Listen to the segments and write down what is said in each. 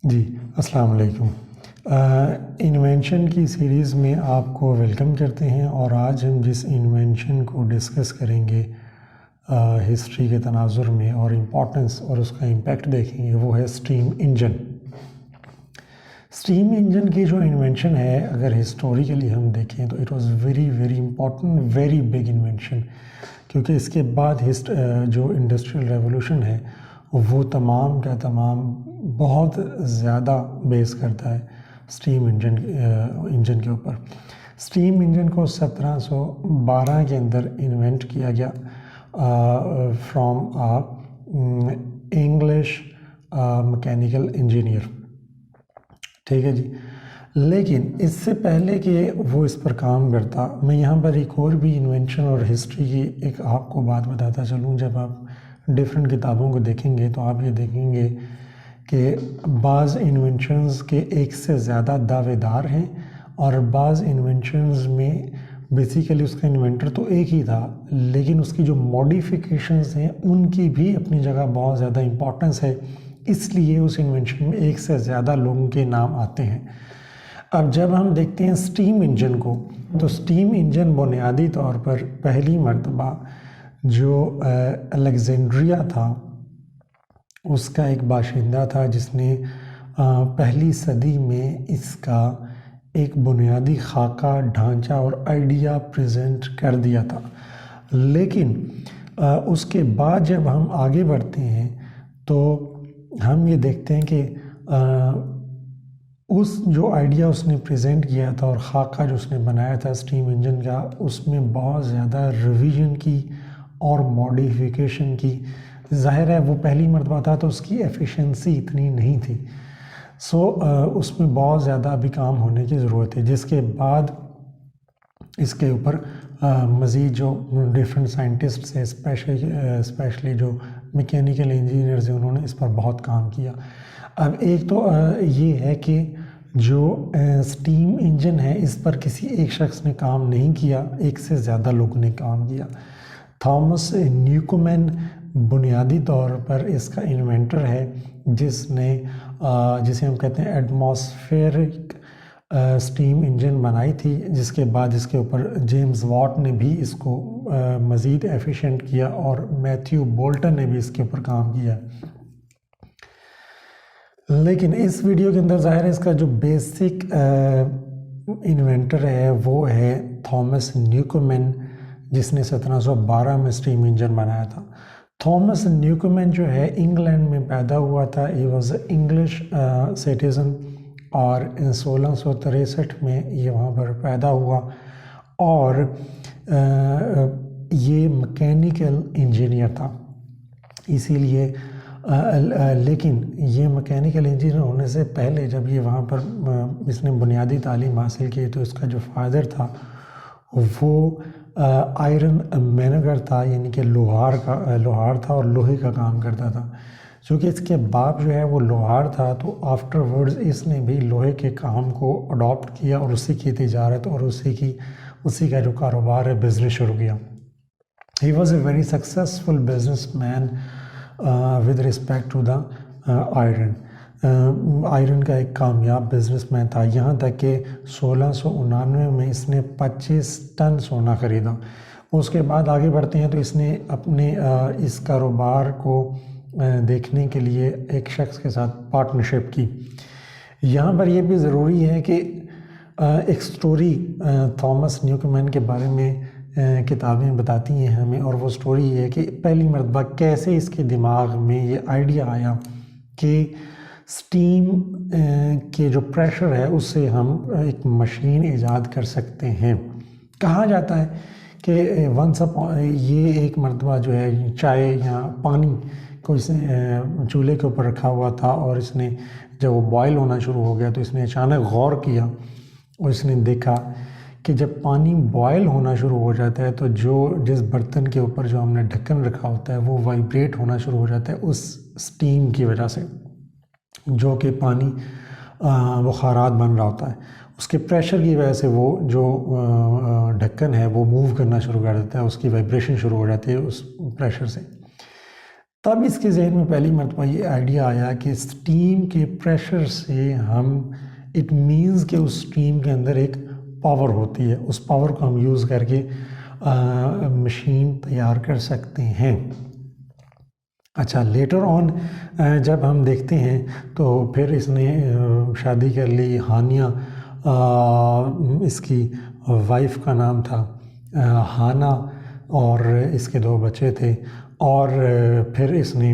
جی السلام علیکم۔ انوینشن کی سیریز میں آپ کو ویلکم کرتے ہیں، اور آج ہم جس انوینشن کو ڈسکس کریں گے ہسٹری کے تناظر میں اور امپورٹنس اور اس کا امپیکٹ دیکھیں گے، وہ ہے اسٹیم انجن۔ اسٹیم انجن کی جو انوینشن ہے، اگر ہسٹوریکلی ہم دیکھیں تو it was very very important, very big invention, کیونکہ اس کے بعد جو انڈسٹریل ریولوشن ہے وہ تمام کا تمام بہت زیادہ بیس کرتا ہے اسٹیم انجن کے اوپر۔ اسٹیم انجن کو 1712 کے اندر انوینٹ کیا گیا فرام انگلش مکینیکل انجینئر، ٹھیک ہے جی۔ لیکن اس سے پہلے کہ وہ اس پر کام کرتا، میں یہاں پر ایک اور بھی انوینشن اور ہسٹری کی ایک آپ کو بات بتاتا چلوں۔ جب آپ ڈفرینٹ کتابوں کو دیکھیں گے تو آپ یہ دیکھیں گے کہ بعض انوینشنز کے ایک سے زیادہ دعوے دار ہیں، اور بعض انوینشنز میں بیسیکلی اس کا انوینٹر تو ایک ہی تھا، لیکن اس کی جو موڈیفیکیشنز ہیں ان کی بھی اپنی جگہ بہت زیادہ امپورٹنس ہے، اس لیے اس انوینشن میں ایک سے زیادہ لوگوں کے نام آتے ہیں۔ اب جب ہم دیکھتے ہیں اسٹیم انجن کو، تو اسٹیم انجن بنیادی طور پر پہلی مرتبہ جو الیگزینڈریا تھا اس کا ایک باشندہ تھا، جس نے پہلی صدی میں اس کا ایک بنیادی خاکہ، ڈھانچہ اور آئیڈیا پریزنٹ کر دیا تھا۔ لیکن اس کے بعد جب ہم آگے بڑھتے ہیں تو ہم یہ دیکھتے ہیں کہ اس جو آئیڈیا اس نے پریزنٹ کیا تھا اور خاکہ جو اس نے بنایا تھا اسٹیم انجن کا، اس میں بہت زیادہ ریویژن کی اور موڈیفیکیشن کی۔ ظاہر ہے وہ پہلی مرتبہ تھا تو اس کی ایفیشنسی اتنی نہیں تھی، اس میں بہت زیادہ ابھی کام ہونے کی ضرورت ہے، جس کے بعد اس کے اوپر مزید جو ڈفرینٹ سائنٹسٹس ہیں، اسپیشلی جو میکینیکل انجینئرز ہیں، انہوں نے اس پر بہت کام کیا۔ اب ایک تو یہ ہے کہ جو اسٹیم انجن ہے اس پر کسی ایک شخص نے کام نہیں کیا، ایک سے زیادہ لوگوں نے کام کیا۔ تھامس نیوکومین بنیادی طور پر اس کا انوینٹر ہے، جسے ہم کہتے ہیں ایٹماسفیرک اسٹیم انجن بنائی تھی، جس کے بعد اس کے اوپر جیمز واٹ نے بھی اس کو مزید ایفیشینٹ کیا، اور میتھیو بولٹن نے بھی اس کے اوپر کام کیا۔ لیکن اس ویڈیو کے اندر ظاہر ہے اس کا جو بیسک انوینٹر ہے وہ ہے تھامس نیوکومین، جس نے 1712 میں اسٹیم انجن بنایا تھا۔ تھامس نیوکومین جو ہے انگلینڈ میں پیدا ہوا تھا، ہی واز انگلش سٹیزن، اور 1663 میں یہ وہاں پر پیدا ہوا، اور یہ مکینیکل انجینئر تھا۔ اسی لیے لیکن یہ مکینیکل انجینئر ہونے سے پہلے جب یہ وہاں پر اس نے بنیادی تعلیم حاصل کی، تو اس کا جو فادر تھا وہ آئرن مینیجر تھا، یعنی کہ لوہار تھا اور لوہے کا کام کرتا تھا۔ چونکہ اس کے باپ جو ہے وہ لوہار تھا، تو آفٹر ورڈز اس نے بھی لوہے کے کام کو اڈاپٹ کیا اور اسی کی تجارت اور اسی کا جو کاروبار ہے بزنس شروع کیا۔ He was a very successful businessman with respect to the iron کا ایک کامیاب بزنس مین تھا، یہاں تک کہ 1699 میں اس نے 25 ٹن سونا خریدا۔ اس کے بعد آگے بڑھتے ہیں تو اس نے اپنے اس کاروبار کو دیکھنے کے لیے ایک شخص کے ساتھ پارٹنرشپ کی۔ یہاں پر یہ بھی ضروری ہے کہ ایک سٹوری تھامس نیوکومین کے بارے میں کتابیں بتاتی ہیں ہمیں، اور وہ سٹوری یہ ہے کہ پہلی مرتبہ کیسے اس کے دماغ میں یہ آئیڈیا آیا کہ اسٹیم کے جو پریشر ہے اس سے ہم ایک مشین ایجاد کر سکتے ہیں۔ کہا جاتا ہے کہ یہ ایک مرتبہ جو ہے چائے یا پانی کو اس نے چولہے کے اوپر رکھا ہوا تھا، اور اس نے جب وہ بوائل ہونا شروع ہو گیا تو اس نے اچانک غور کیا اور اس نے دیکھا کہ جب پانی بوائل ہونا شروع ہو جاتا ہے تو جس برتن کے اوپر جو ہم نے ڈھکن رکھا ہوتا ہے وہ وائبریٹ ہونا شروع ہو جاتا ہے اس اسٹیم کی وجہ سے، جو کہ پانی بخارات بن رہا ہوتا ہے، اس کے پریشر کی وجہ سے وہ جو ڈھکن ہے وہ موو کرنا شروع کر دیتا ہے، اس کی وائبریشن شروع ہو جاتی ہے اس پریشر سے۔ تب اس کے ذہن میں پہلی مرتبہ یہ آئیڈیا آیا کہ اسٹیم کے پریشر سے ہم اٹ مینز کہ اس اسٹیم کے اندر ایک پاور ہوتی ہے، اس پاور کو ہم یوز کر کے مشین تیار کر سکتے ہیں۔ اچھا، لیٹر آن جب ہم دیکھتے ہیں تو پھر اس نے شادی کر لی، ہانیہ اس کی وائف کا نام تھا، ہانا، اور اس کے 2 بچے تھے، اور پھر اس نے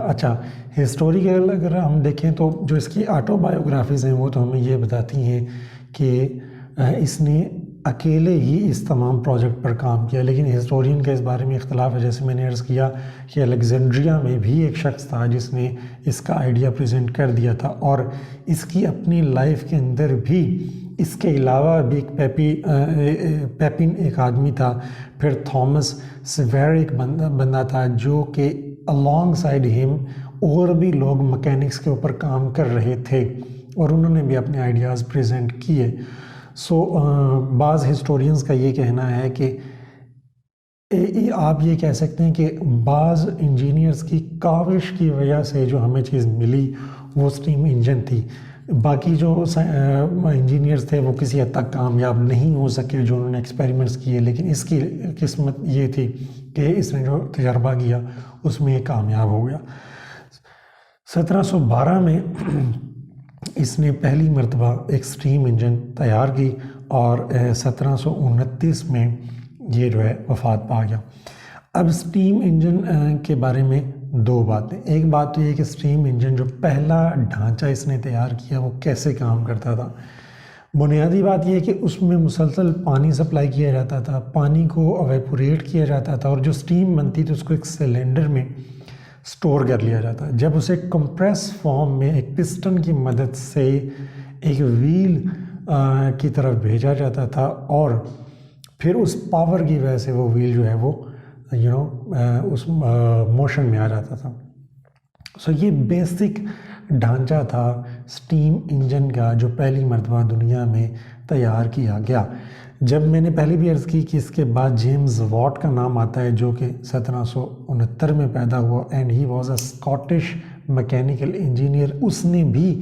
اچھا ہسٹوریکل اگر ہم دیکھیں تو جو اس کی آٹو بایوگرافیز ہیں وہ تو ہمیں یہ بتاتی ہیں کہ اس نے اکیلے ہی اس تمام پروجیکٹ پر کام کیا، لیکن ہسٹورین کا اس بارے میں اختلاف ہے۔ جیسے میں نے عرض کیا کہ الیگزینڈریا میں بھی ایک شخص تھا جس نے اس کا آئیڈیا پریزنٹ کر دیا تھا، اور اس کی اپنی لائف کے اندر بھی اس کے علاوہ بھی ایک پیپن ایک آدمی تھا، پھر تھامس سویر ایک بندہ تھا جو کہ الانگ سائڈ ہم اور بھی لوگ مکینکس کے اوپر کام کر رہے تھے، اور انہوں نے بھی اپنے آئیڈیاز پریزنٹ کیے۔ بعض ہسٹورینز کا یہ کہنا ہے کہ آپ یہ کہہ سکتے ہیں کہ بعض انجینئرز کی کاوش کی وجہ سے جو ہمیں چیز ملی وہ اسٹیم انجن تھی، باقی جو انجینئرز تھے وہ کسی حد تک کامیاب نہیں ہو سکے جو انہوں نے ایکسپیریمنٹس کیے، لیکن اس کی قسمت یہ تھی کہ اس نے جو تجربہ کیا اس میں یہ کامیاب ہو گیا۔ 1712 میں اس نے پہلی مرتبہ ایک اسٹیم انجن تیار کی، اور 1729 میں یہ جو ہے وفات پا گیا۔ اب اسٹیم انجن کے بارے میں 2 باتیں، ایک بات تو یہ کہ اسٹیم انجن جو پہلا ڈھانچہ اس نے تیار کیا وہ کیسے کام کرتا تھا۔ بنیادی بات یہ کہ اس میں مسلسل پانی سپلائی کیا جاتا تھا، پانی کو ایویپوریٹ کیا جاتا تھا، اور جو اسٹیم بنتی تھی اس کو ایک سلنڈر میں سٹور کر لیا جاتا ہے، جب اسے کمپریس فارم میں ایک پسٹن کی مدد سے ایک ویل کی طرف بھیجا جاتا تھا، اور پھر اس پاور کی وجہ سے وہ ویل جو ہے وہ اس موشن میں آ جاتا تھا۔ یہ بیسک ڈھانچہ تھا اسٹیم انجن کا جو پہلی مرتبہ دنیا میں تیار کیا گیا۔ جب میں نے پہلے بھی عرض کی کہ اس کے بعد جیمز واٹ کا نام آتا ہے جو کہ 1769 میں پیدا ہوا، and he was a Scottish mechanical engineer, اس نے بھی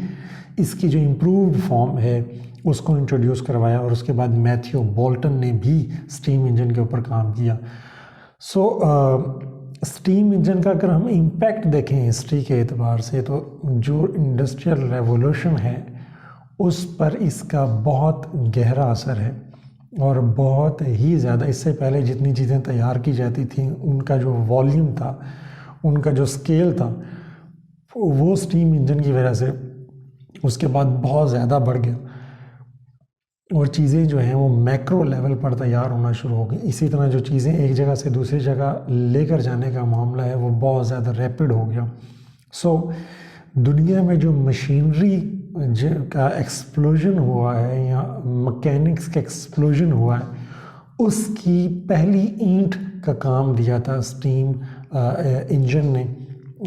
اس کی جو امپرووڈ فارم ہے اس کو انٹروڈیوس کروایا، اور اس کے بعد میتھیو بولٹن نے بھی اسٹیم انجن کے اوپر کام کیا۔ اسٹیم انجن کا اگر ہم امپیکٹ دیکھیں ہسٹری کے اعتبار سے تو جو انڈسٹریل ریولوشن ہے اس پر اس کا بہت گہرا اثر ہے، اور بہت ہی زیادہ۔ اس سے پہلے جتنی چیزیں تیار کی جاتی تھیں ان کا جو والیوم تھا، ان کا جو اسکیل تھا، وہ اسٹیم انجن کی وجہ سے اس کے بعد بہت زیادہ بڑھ گیا، اور چیزیں جو ہیں وہ میکرو لیول پر تیار ہونا شروع ہو گئی۔ اسی طرح جو چیزیں ایک جگہ سے دوسری جگہ لے کر جانے کا معاملہ ہے وہ بہت زیادہ ریپڈ ہو گیا۔ دنیا میں جو مشینری کا ایکسپلوژن ہوا ہے یا مکینکس کا ایکسپلوژن ہوا ہے، اس کی پہلی اینٹ کا کام دیا تھا اسٹیم انجن نے،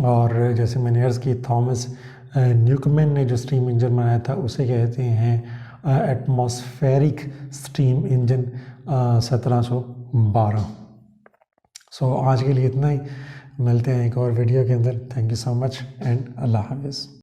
اور جیسے میں نے عرض کی تھامس نیوکمین نے جو اسٹیم انجن بنایا تھا اسے کہتے ہیں ایٹماسفیرک اسٹیم انجن 1712۔ آج کے لیے اتنا ہی، ملتے ہیں ایک اور ویڈیو کے اندر۔ Thank you so much and اللہ حافظ۔